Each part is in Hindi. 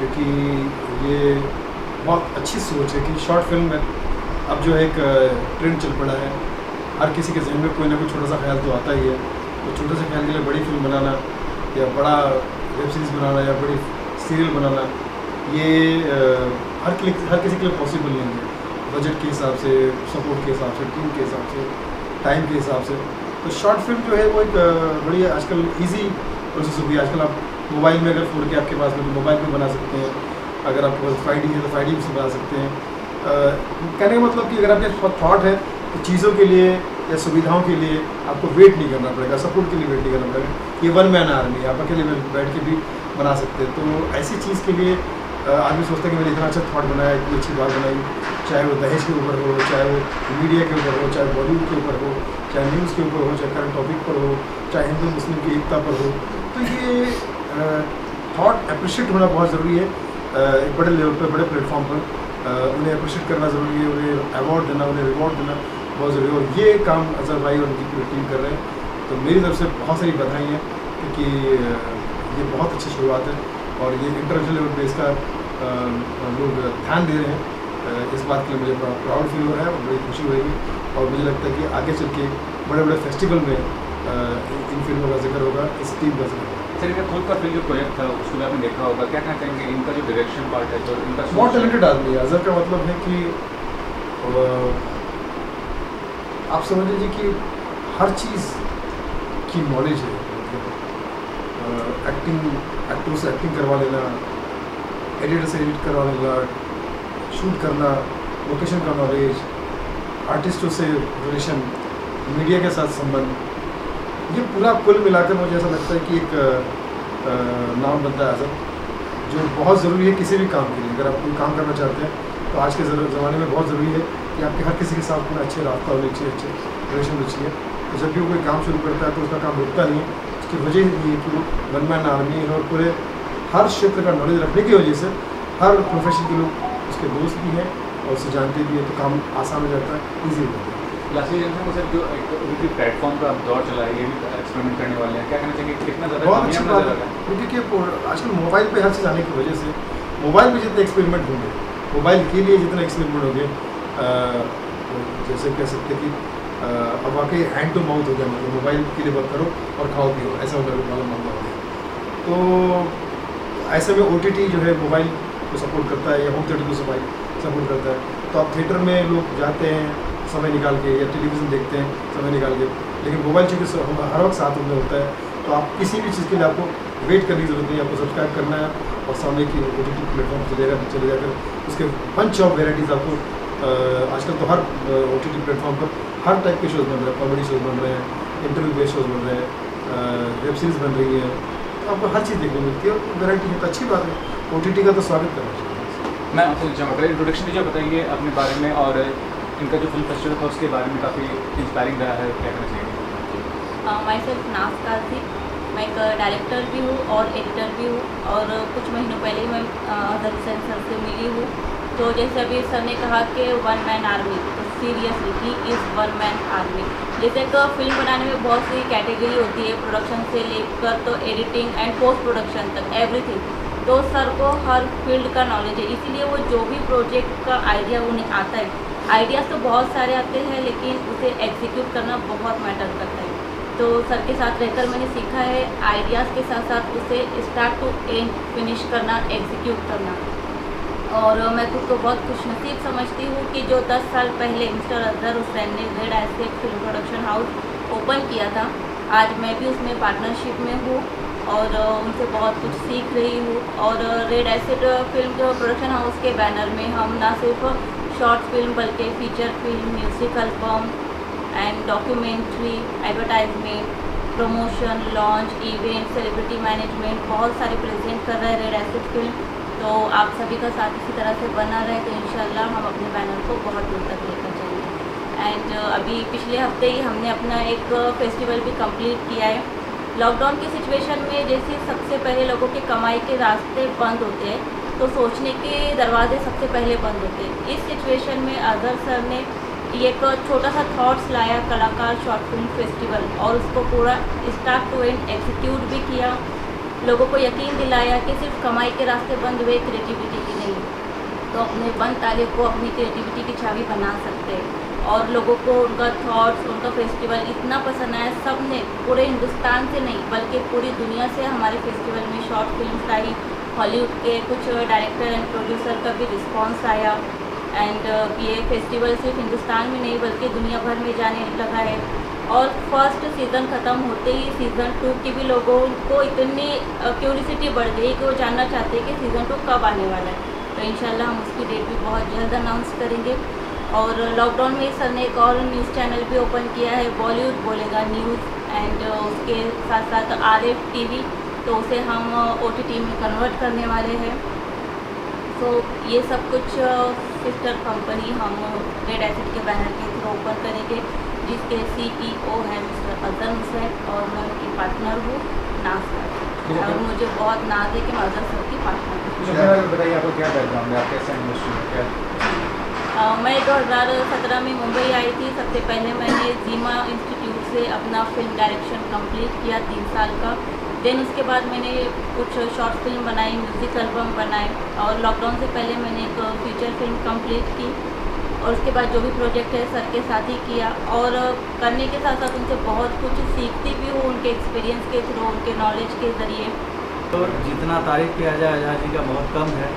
क्योंकि ये बहुत अच्छी सोच है कि शॉर्ट फिल्म में अब जो है एक ट्रेंड चल पड़ा है। हर किसी के जहन में कोई ना कोई छोटा सा ख्याल तो आता ही है। तो छोटे से ख्याल के लिए बड़ी फिल्म बनाना या बड़ा वेब सीरीज़ बनाना या बड़ी सीरियल बनाना, ये हर किसी के लिए पॉसिबल नहीं है। बजट के हिसाब से, सपोर्ट के हिसाब से, टीम के हिसाब से, टाइम के हिसाब से। तो शॉर्ट फिल्म जो है वो एक बड़ी आजकल इजी प्रोसेस हो गई है। आजकल आप मोबाइल में अगर 4K आपके पास में तो मोबाइल में बना सकते हैं। अगर आपके पास 5D है तो 5D में से बना सकते हैं। कहने का मतलब कि अगर आपके पास थॉट है तो चीज़ों के लिए या सुविधाओं के लिए आपको वेट नहीं करना पड़ेगा, सपोर्ट के लिए वेट नहीं करना पड़ेगा। ये वन मैन आर्मी है, आप अकेले में बैठ के भी बना सकते हैं। तो ऐसी चीज़ के लिए आदमी सोचता है कि मैंने इतना अच्छा थॉट बनाया, इतनी अच्छी बात बनाई, चाहे वो दहेज के ऊपर हो, चाहे वो मीडिया के ऊपर हो, चाहे बॉलीवुड के ऊपर हो, चाहे न्यूज़ के ऊपर हो, चाहे करंट टॉपिक पर हो, चाहे हिंदू मुस्लिम की एकता पर हो। तो ये थॉट अप्रिशिएट होना बहुत ज़रूरी है। एक बड़े लेवल पर, बड़े प्लेटफॉर्म पर उन्हें अप्रिशिएट करना ज़रूरी है, उन्हें अवार्ड देना, उन्हें रिवॉर्ड देना बहुत ज़रूरी है। और ये काम अजहर भाई और उनकी पूरी टीम कर रहे हैं। तो मेरी तरफ से बहुत सारी बधाई हैं, क्योंकि ये बहुत अच्छी शुरुआत है और ये इंटरनेशनल लेवल पर इसका लोग ध्यान दे रहे हैं। इस बात के लिए मुझे बड़ा प्राउड फील हो रहा है और बड़ी खुशी होगी। और मुझे लगता है कि आगे चल के बड़े बड़े फेस्टिवल में इन फिल्मों का जिक्र होगा, इस टीम का जिक्र होगा। सर, इनका खुद का फिल्म जो प्रोजेक्ट था उसको भी आपने देखा होगा, क्या कहना चाहेंगे? इनका जो डायरेक्शन पार्ट है, जो इनका बहुत टैलेंटेड आदमी है अजहर। का मतलब है कि आप समझ लीजिए कि हर चीज़ की नॉलेज है। एक्टरों से एक्टिंग करवा लेना, एडिटर से एडिट करवा लेना, शूट करना, लोकेशन का नॉलेज, आर्टिस्टों से रिलेशन, मीडिया के साथ संबंध, ये पूरा कुल मिलाकर मुझे ऐसा लगता है कि एक नाम बनता है अजहर, जो बहुत ज़रूरी है किसी भी काम के लिए। अगर आप कोई काम करना चाहते हैं तो आज के ज़माने में बहुत ज़रूरी है कि आपके हर किसी के साथ अपना अच्छे रास्ता होने चाहिए, अच्छे रिलेशन होने चाहिए। तो जब भी कोई काम शुरू करता है तो उसका काम रुकता नहीं है। उसकी वजह ये है कि वो वन मैन आर्मी है और पूरे हर क्षेत्र का नॉलेज रखने की वजह से हर प्रोफेशन के लोग उसके दोस्त भी हैं और उसे जानते भी हैं। तो काम आसान हो जाता है, ईजी हो जाता है। लास्टली जनता सर, जो एक प्लेटफॉर्म का दौर चला है, ये भी एक्सपेरिमेंट करने वाले हैं, क्या कहना चाहिए? कितना ज़्यादा बहुत अच्छी बात है, क्योंकि आजकल मोबाइल पे हर चीज़ आने की वजह से मोबाइल में जितने एक्सपेरिमेंट होंगे, मोबाइल के लिए जितने एक्सपेरिमेंट होंगे, जैसे कह सकते कि अब वाकई हैंड टू माउथ हो गया। मतलब मोबाइल के लिए बात करो और खाओ पियो, ऐसा होगा मामला हो गया। तो ऐसे में OTT जो है मोबाइल को सपोर्ट करता है या होम थिएटर को सपोर्ट करता है। तो आप थिएटर में लोग जाते हैं समय निकाल के या टेलीविज़न देखते हैं समय निकाल के, लेकिन मोबाइल चूँकि हर वक्त साथ में होता है तो आप किसी भी चीज़ के लिए आपको वेट करने की ज़रूरत नहीं है। आपको सब्सक्राइब करना है और सामने की OTT प्लेटफॉर्म चले जाकर उसके बंच ऑफ वेराइटीज़ आपको आजकल तो हर OTT प्लेटफॉर्म पर हर टाइप के शोज़ बन रहे हैं। कॉमेडी शोज़ बन रहे हैं, इंटरव्यू बेस्ड शोज़ बन रहे हैं, वेब सीरीज़ बन रही है। तो आपको हर चीज़ देखने को मिलती है और वेराइटी है, तो अच्छी बात है। OTT का तो स्वागत करना चाहिए। मैं आपसे पूछना इंट्रोडक्शन दीजिए, बताइए अपने बारे में और इनका जो फिल्म फेस्टिवल था उसके बारे में। काफ़ी इंस्पायरिंग रहा है, क्या कहना चाहिए? माई सेल्फ नाज काजी, मैं एक डायरेक्टर भी हूँ और एडिटर भी हूँ और कुछ महीनों पहले ही मैं अजहर हुसैन सर से मिली हूँ। तो जैसे अभी सर ने कहा कि वन मैन आर्मी, तो seriously he is one man army. जैसे कि फिल्म बनाने में बहुत सी कैटेगरी होती है, प्रोडक्शन से लेकर तो एडिटिंग एंड पोस्ट प्रोडक्शन तक एवरीथिंग। तो सर को हर फील्ड का नॉलेज है, इसीलिए वो जो भी प्रोजेक्ट का आइडिया उन्हें आता है, आइडियाज़ तो बहुत सारे आते हैं लेकिन उसे एग्जीक्यूट करना बहुत मैटर करता है। तो सर के साथ रहकर मैंने सीखा है आइडियाज़ के साथ साथ उसे स्टार्ट टू एंड फिनिश करना, एग्जीक्यूट करना। और मैं खुद को बहुत खुशनसीब समझती हूँ कि जो 10 साल पहले मिस्टर अजहर हुसैन ने red asset film production house open किया था, आज मैं भी उसमें पार्टनरशिप में हूँ और उनसे बहुत कुछ सीख रही हूँ। और रेड एसेट फिल्म जो प्रोडक्शन हाउस के बैनर में हम ना सिर्फ शॉर्ट फिल्म बल्कि feature film, musical film and documentary, advertisement, promotion, launch, event, celebrity management बहुत सारे प्रेजेंट कर रहे हैं रेड एसेट फिल्म। तो आप सभी का साथ इसी तरह से बना रहे तो इंशाल्लाह हम अपने बैनर को बहुत दूर तक लेकर जाएंगे। एंड अभी पिछले हफ्ते ही हमने अपना एक फेस्टिवल भी कंप्लीट किया है। लॉकडाउन की सिचुएशन में जैसे सबसे पहले लोगों के कमाई के रास्ते बंद होते हैं तो सोचने के दरवाजे सबसे पहले बंद होते हैं। इस सिचुएशन में अजहर सर ने एक छोटा सा थॉट्स लाया, कलाकार शॉर्ट फिल्म फेस्टिवल, और उसको पूरा स्टार्ट टू एंड एग्जीक्यूट भी किया। लोगों को यकीन दिलाया कि सिर्फ कमाई के रास्ते बंद हुए, क्रिएटिविटी की नहीं। तो अपने बंद ताले को अपनी क्रिएटिविटी की चाबी बना सकते हैं। और लोगों को उनका थॉट्स, उनका फेस्टिवल इतना पसंद आया, सब ने, पूरे हिंदुस्तान से नहीं बल्कि पूरी दुनिया से हमारे फेस्टिवल में शॉर्ट फिल्म्स आई। हॉलीवुड के कुछ डायरेक्टर एंड प्रोड्यूसर का भी रिस्पांस आया। एंड ये फेस्टिवल सिर्फ हिंदुस्तान में नहीं बल्कि दुनिया भर में जाने लगा है। और फर्स्ट सीज़न ख़त्म होते ही सीज़न 2 की भी लोगों को इतनी क्यूरियोसिटी बढ़ गई कि वो जानना चाहते हैं कि सीज़न 2 कब आने वाला है। तो इंशाल्लाह हम उसकी डेट भी बहुत जल्द अनाउंस करेंगे। और लॉकडाउन में सर ने एक और न्यूज़ चैनल भी ओपन किया है, बॉलीवुड बोलेगा न्यूज़, एंड उसके साथ साथ RF TV, तो उसे हम OTT में कन्वर्ट करने वाले हैं। तो ये सब कुछ सिस्टर कंपनी हम रेड एसिड के बैनर के थ्रू ओपन करेंगे, जिसके CEO हैं मिस्टर अजहर हुसैन और मैं उनकी पार्टनर हूँ नाज सर। और मुझे बहुत नाज है कि मैं अजहर सर की पार्टनर हूँ। कुछ अपने बारे में बताइए, आपका क्या बैकग्राउंड है, आप कैसे इंडस्ट्री में क्या? मैं 2017 में मुंबई आई थी। सबसे पहले मैंने जीमा इंस्टीट्यूट से अपना फिल्म डायरेक्शन कंप्लीट किया 3 साल का। देन उसके बाद मैंने कुछ शॉर्ट फिल्म बनाई, म्यूज़िक एल्बम बनाए, और लॉकडाउन से पहले मैंने एक फीचर फिल्म कंप्लीट की। और उसके बाद जो भी प्रोजेक्ट है सर के साथ ही किया, और करने के साथ साथ उनसे बहुत कुछ सीखती भी हूँ, उनके एक्सपीरियंस के थ्रू, उनके नॉलेज के ज़रिए। तो जितना तारीफ़ किया जाए अजहर जी का बहुत कम है।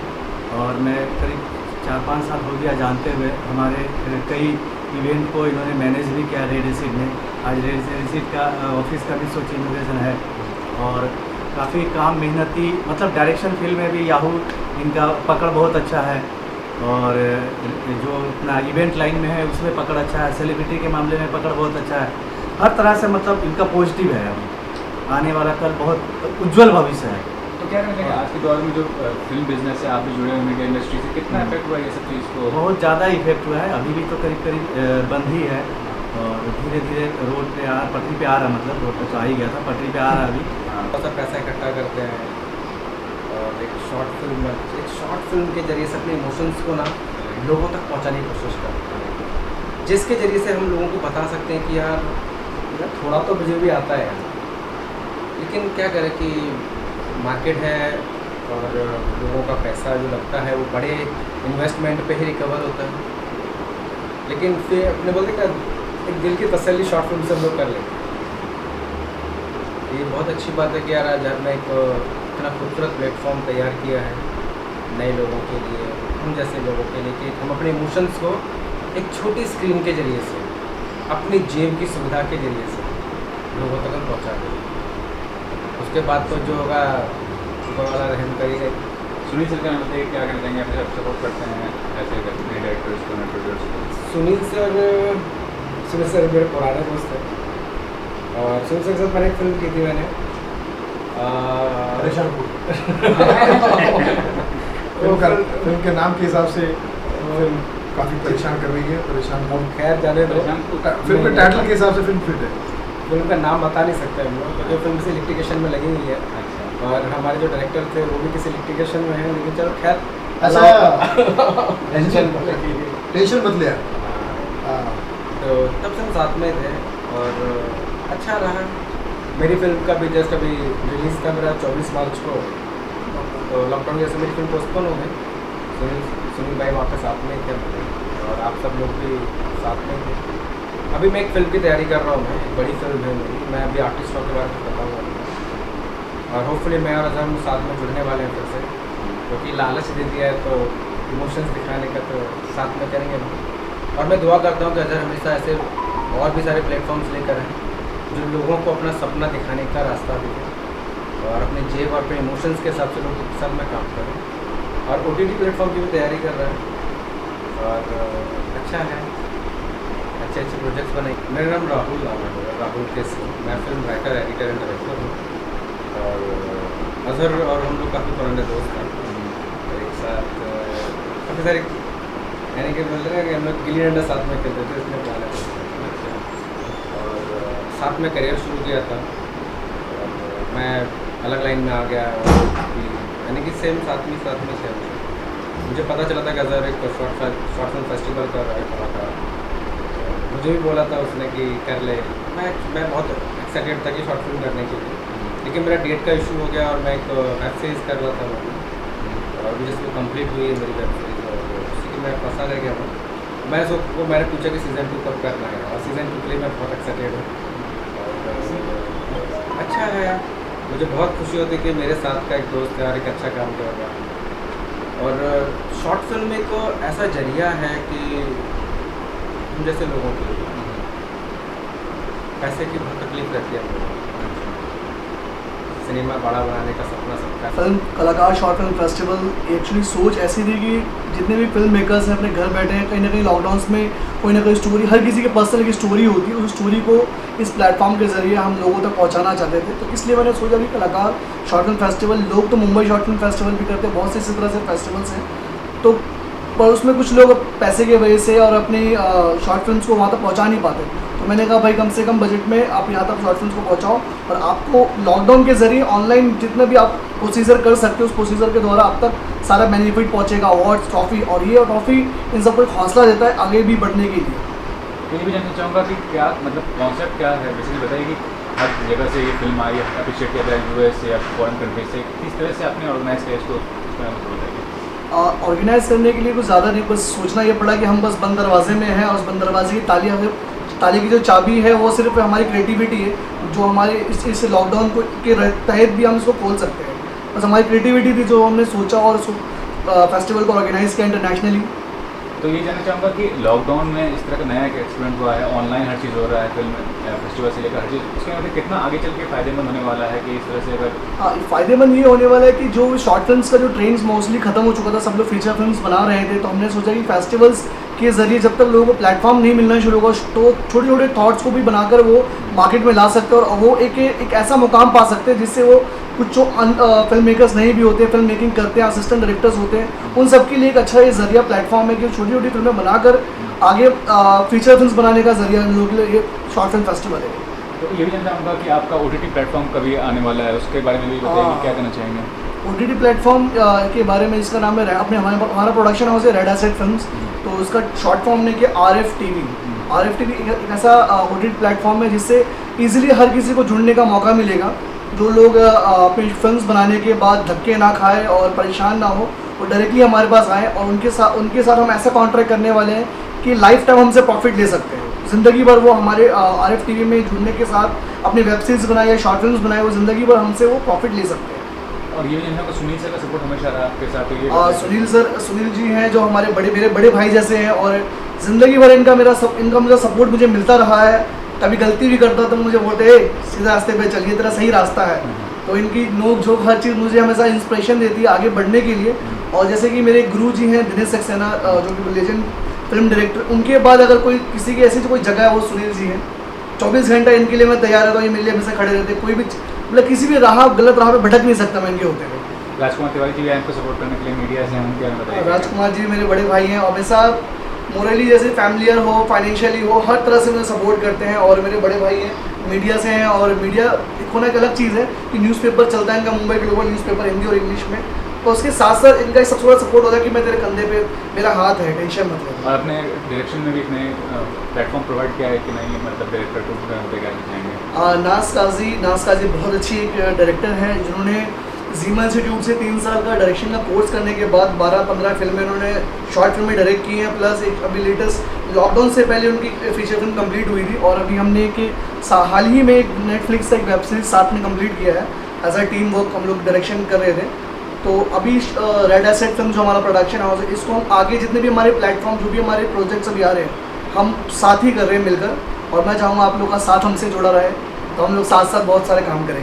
और मैं करीब 4-5 साल हो गया जानते हुए। हमारे कई इवेंट को इन्होंने मैनेज भी किया रेड एसिड में। आज रेड एसिड का ऑफिस का भी सोच इनोवेशन है, और काफ़ी काम मेहनती, मतलब डायरेक्शन फील्ड में भी याहू इनका पकड़ बहुत अच्छा है। और जो अपना इवेंट लाइन में है उसमें पकड़ अच्छा है, सेलिब्रिटी के मामले में पकड़ बहुत अच्छा है। हर तरह से मतलब इनका पॉजिटिव है। आने वाला कल बहुत उज्जवल भविष्य है। तो क्या कहना चाहिए आज के दौर में जो फिल्म बिजनेस से आप भी जुड़े हुए मीडिया इंडस्ट्री से, कितना इफेक्ट हुआ है ये सब चीज़ को? बहुत ज़्यादा इफेक्ट हुआ है। अभी भी तो करीब बंद ही है, और धीरे धीरे रोड पे पटरी पे आ रहा, मतलब रोड पे तो आ ही गया था, पटरी पे आ रहा अभी। बहुत सा पैसा इकट्ठा करते हैं और एक शॉर्ट फिल्म के जरिए से अपने इमोशंस को ना लोगों तक पहुंचाने की कोशिश करते हैं, जिसके जरिए से हम लोगों को बता सकते हैं कि यार थोड़ा तो मुझे भी आता है, लेकिन क्या करें कि मार्केट है और लोगों का पैसा जो लगता है वो बड़े इन्वेस्टमेंट पे ही रिकवर होता है। लेकिन फिर अपने बोलते क्या, एक दिल की तसल्ली शॉर्ट फिल्म से हम लोग कर लेते हैं। ये बहुत अच्छी बात है कि यार आज हमने एक इतना खूबसूरत प्लेटफॉर्म तैयार किया है नए लोगों के लिए, हम जैसे लोगों के लिए, कि हम अपने इमोशंस को एक छोटी स्क्रीन के ज़रिए से, अपनी जेब की सुविधा के ज़रिए से लोगों तक हम पहुँचा दें। उसके बाद तो जो होगा ऊपर वाला रहम करेगा। सुनील सर का नाम बताइए, क्या कहना चाहेंगे? आप जब सपोर्ट करते हैं ऐसे नए डायरेक्टर्स को, नए प्रोड्यूसर्स को? सुनील सर मेरे पुराने दोस्त हैं, और सुनील सर के साथ मैंने एक फिल्म की थी, मैंने फिल्म के नाम के हिसाब से फिल्म काफ़ी परेशान कर रही है। परेशान अब खैर जाने दो। फिल्म के टाइटल के हिसाब से फिल्म फिट है। फिल्म का नाम बता नहीं सकते हम लोग, क्योंकि फिल्म किसी लिटिगेशन में लगी हुई है, और हमारे जो डायरेक्टर थे वो भी किसी लिटिगेशन में है। लेकिन चलो खैर, अच्छा टेंशन मत लिया। तो तब से हम साथ में थे और अच्छा रहा। मेरी फिल्म का भी जस्ट अभी रिलीज़ था मेरा 24 मार्च को, तो लॉकडाउन की वजह से मेरी फिल्म पोस्टपोन हो गई। सुनील भाई वहाँ पे साथ में थे और आप सब लोग भी साथ में थे। अभी मैं एक फिल्म की तैयारी कर रहा हूँ, मैं एक बड़ी फिल्म है मेरी। मैं अभी आर्टिस्टों के बारे में बताऊँगा, और होपफुली मैं और अजहर साथ में जुड़ने वाले हैं फिर से, क्योंकि लालच दे दिया है तो इमोशंस दिखाने का तो साथ में करेंगे हम। और मैं दुआ करता हूँ कि अजहर हमेशा ऐसे और भी सारे प्लेटफॉर्म्स लेकर आएँ जो लोगों को अपना सपना दिखाने का रास्ता दिखे, और अपने जेब और अपने इमोशंस के हिसाब से लोगों के साथ में काम करें। और OTT प्लेटफॉर्म की भी तैयारी कर रहा है, और अच्छा है, अच्छे अच्छे प्रोजेक्ट्स बनाए। मेरा नाम राहुल नाम है, राहुल के सिंह। मैं film writer, editor and director हूँ, और अजहर और हम लोग काफ़ी पुराने दोस्त हैं। एक साथ काफ़ी सारे, यानी कि बोल रहे हैं कि हम लोग गिल्ली डंडा साथ में खेलते थे, इसमें पुराने दोस्त हैं। और साथ में करियर शुरू किया था, और मैं अलग लाइन में आ गया, यानी कि सेम साथ में थे। मुझे पता चला था कि अजहर एक शॉर्ट फिल्म फेस्टिवल कर रहा था, मुझे भी बोला था उसने कि कर ले। मैं बहुत एक्साइटेड था कि शॉर्ट फिल्म करने के लिए, लेकिन मेरा डेट का इशू हो गया और मैं एक वेब सीरीज़ कर रहा था मैं, और जिसमें कंप्लीट हुई है मेरी वेब सीरीज़, और उसी की मैं फंसा रह गया हूँ। मैंने पूछा कि सीज़न 2 कब करना है, और सीज़न 2 के लिए मैं बहुत एक्साइटेड हूँ। और अच्छा है, मुझे बहुत खुशी होती है कि मेरे साथ का एक दोस्त है और एक अच्छा काम करेगा। और शॉर्ट फिल्म एक ऐसा जरिया है कि हम जैसे लोगों के लिए पैसे की बहुत तकलीफ रहती है हम लोगों को। सिनेमा बड़ा बनाने का सपना सबका है। फिल्म कलाकार शॉर्ट फिल्म फेस्टिवल एक्चुअली सोच ऐसी थी कि जितने भी फिल्म मेकर्स हैं अपने घर बैठे हैं, कहीं ना कहीं लॉकडाउन्स में कोई ना कोई स्टोरी, हर किसी के पर्सनल की स्टोरी होती है, उस स्टोरी को इस प्लेटफॉर्म के ज़रिए हम लोगों तक पहुंचाना चाहते थे। तो इसलिए मैंने सोचा कि कलाकार शॉर्ट फिल्म फेस्टिवल, लोग तो मुंबई शॉर्ट फिल्म फेस्टिवल भी करते हैं, बहुत से इसी तरह से फेस्टिवल्स हैं, तो पर उसमें कुछ लोग पैसे की वजह से और अपनी शॉर्ट फिल्म्स को वहाँ तक पहुँचा नहीं पाते। तो मैंने कहा भाई कम से कम बजट में आप यहाँ तक शॉर्ट फिल्म्स को पहुँचाओ, और आपको लॉकडाउन के ज़रिए ऑनलाइन जितना भी आप प्रोसीजर कर सकते हो, उस प्रोसीजर के द्वारा आप तक सारा बेनिफिट पहुँचेगा, अवार्ड्स, ट्रॉफी, और ये ट्रॉफी इन सबको एक हौसला देता है आगे भी बढ़ने के लिए। तो ये भी जानना चाहूँगा कि क्या मतलब कॉन्सेप्ट क्या है, बेसिकली बताइए कि हर जगह से ये फिल्म आई, अप्रिशिएट किया जाए यूएस से या फॉरेन कंट्री से, किस तरह से आपने ऑर्गेनाइज किया इसको, बताइए। ऑर्गेनाइज करने के लिए कुछ ज़्यादा नहीं, बस सोचना ये पड़ा कि हम बस बंद दरवाजे में हैं, और उस बंद दरवाजे की ताली की जो चाबी है वो सिर्फ हमारी क्रिएटिविटी है, जो हमारे इस लॉकडाउन को के तहत भी हम इसको खोल सकते हैं। बस हमारी क्रिएटिविटी थी जो हमने सोचा और उसको फेस्टिवल को ऑर्गेनाइज़ किया इंटरनेशनली। तो ये जानना चाहूँगा कि लॉकडाउन में इस तरह का नया एक एक्सपेरिमेंट हुआ है, ऑनलाइन हर चीज़ हो रहा है, फिल्म फेस्टिवल से लेकर हर चीज़, उसके मतलब कितना आगे चल के फ़ायदेमंद होने वाला है कि इस तरह से अगर। हाँ, फ़ायदेमंद ये होने वाला है कि जो शॉर्ट फिल्म्स का जो ट्रेंड्स मोस्टली ख़त्म हो चुका था, सब लोग फीचर फिल्म्स बना रहे थे, तो हमने सोचा कि फेस्टिवल्स के ज़रिए जब तक लोगों को प्लेटफॉर्म नहीं मिलना शुरू होगा, तो छोटे छोटे थॉट्स को भी बनाकर वो मार्केट में ला सकते हैं, और वो एक ऐसा मुकाम पा सकते हैं जिससे वो कुछ जो फिल्म मेकर्स नहीं भी होते, फिल्म मेकिंग करते हैं, असिस्टेंट डायरेक्टर्स होते हैं, उन सब के लिए एक अच्छा ये ज़रिया प्लेटफॉर्म है कि छोटी छोटी फिल्में बनाकर आगे फीचर फिल्म्स बनाने का ज़रिया इन लोगों के लिए ये शॉर्ट फिल्म फेस्टिवल है। तो ये भी जानना चाहूँगा कि आपका OTT प्लेटफॉर्म कभी आने वाला है, उसके बारे में भी बताइए कि क्या करना चाहेंगे। OTT प्लेटफॉर्म के बारे में, इसका नाम है हमारा प्रोडक्शन हाउस है रेड एसेट फिल्म्स, तो उसका शॉर्ट फॉर्म ने कि RFTV। RFTV एक ऐसा OTT प्लेटफॉर्म है जिससे ईजिली हर किसी को जुड़ने का मौका मिलेगा। जो लोग अपनी फिल्म्स बनाने के बाद धक्के ना खाए और परेशान ना हो, वो डायरेक्टली हमारे पास आएँ, और उनके साथ हम ऐसा कॉन्ट्रैक्ट करने वाले हैं कि लाइफ टाइम हमसे प्रॉफिट ले सकते हैं। ज़िंदगी भर वो हमारे RFTV में जुड़ने के साथ अपनी वेब सीरीज़ बनाए या शॉर्ट फिल्म्स बनाए, वो ज़िंदगी भर हमसे वो प्रॉफिट ले सकते हैं। और ये जानना सुनील सर का सपोर्ट हमेशा रहा आपके साथ, तो ये सुनील जी हैं जो हमारे मेरे बड़े भाई जैसे हैं, और ज़िंदगी भर इनका मुझे सपोर्ट मुझे मिलता रहा है। कभी गलती भी करता तो मुझे बोलते हैं सीधे रास्ते पे चलिए, तेरा सही रास्ता है। तो इनकी नोक झोंक हर चीज़ मुझे हमेशा इंस्पिरेशन देती है आगे बढ़ने के लिए। और जैसे कि मेरे गुरु जी हैं दिनेश सक्सेना, जो कि लेजेंड फिल्म डायरेक्टर, उनके बाद अगर कोई किसी की ऐसी कोई जगह है वो सुनील जी हैं। 24 घंटा इनके लिए मैं तैयार रहता हूँ, ये मेरे लिए हमेशा खड़े रहते, कोई भी मतलब किसी भी गलत राह पे भटक नहीं सकता मैं इनके होते हुए। राजकुमार तिवारी जी भी आपको सपोर्ट करने के लिए मीडिया से हम क्या बताएं। राजकुमार जी मेरे बड़े भाई हैं, हमेशा मोरली जैसे फैमिलियर हो, फाइनेंशियली हो, हर तरह से मुझे सपोर्ट करते हैं। और मेरे बड़े भाई हैं मीडिया से हैं, और मीडिया एक होना एक अलग चीज़ है कि न्यूज़पेपर चलता है इनका, मुंबई ग्लोबल न्यूज़पेपर, हिंदी और इंग्लिश में। तो उसके साथ साथ इनका एक सबसे बड़ा सपोर्ट होता है कि मैं तेरे कंधे पे मेरा हाथ है, टेंशन मत ले। और अपने डायरेक्शन में भी इतने प्लेटफॉर्म प्रोवाइड किया है कि नहीं, मतलब डायरेक्टर टू क्या चाहेंगे। नाज काजी बहुत अच्छी एक डायरेक्टर है, जिन्होंने जीमा इंस्टीट्यूट से 3 साल का डायरेक्शन का कोर्स करने के बाद 12-15 फिल्में उन्होंने शॉर्ट फिल्में डायरेक्ट की हैं, प्लस एक अभी लेटेस्ट लॉकडाउन से पहले उनकी फीचर फिल्म कंप्लीट हुई थी। और अभी हमने हाल ही में एक नेटफ्लिक्स से एक वेब सीरीज साथ में कंप्लीट किया है, एज अ टीम वर्क हम लोग डायरेक्शन कर रहे थे। तो अभी रेड एसेट फिल्म जो हमारा प्रोडक्शन हाउस है, इसको हम आगे जितने भी हमारे प्लेटफॉर्म, जो भी हमारे प्रोजेक्ट्स अभी आ रहे हैं, हम साथ ही कर रहे हैं मिलकर। और मैं चाहूँगा आप लोग का साथ हमसे जुड़ा रहे, तो हम लोग साथ साथ बहुत सारे काम करेंगे।